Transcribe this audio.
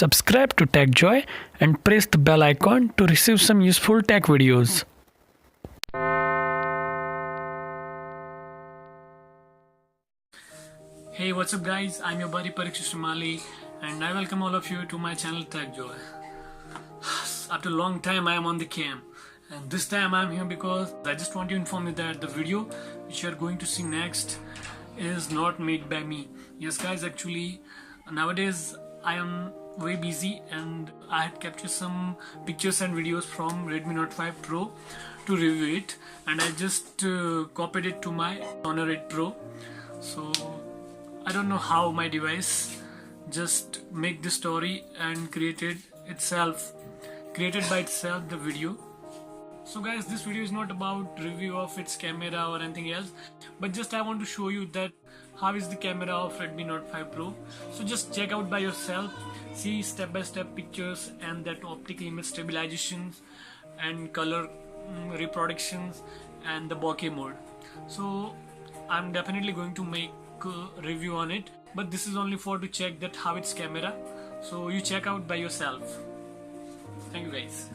subscribe to TechJoy and press the bell icon to receive some useful tech videos. Hey, what's up guys, I'm your buddy Parikshit Shrimali and I welcome all of you to my channel TechJoy. After a long time I am on the cam, and this time I am here because I just want to inform you that the video which you are going to see next is not made by me. Yes guys, actually nowadays I am very busy and I had captured some pictures and videos from Redmi Note5 Pro to review it, and I just copied it to my Xiaomi Redmi Pro. So I don't know how my device just make this story and created by itself the video. So guys, this video is not about review of its camera or anything else, but just I want to show you that how is the camera of Redmi Note5 Pro. So just check out by yourself, see step by step pictures and that optical image stabilizations and color reproductions and the bokeh mode. So I'm definitely going to make a review on it, but this is only for to check that how it's camera. So you check out by yourself. Thank you guys.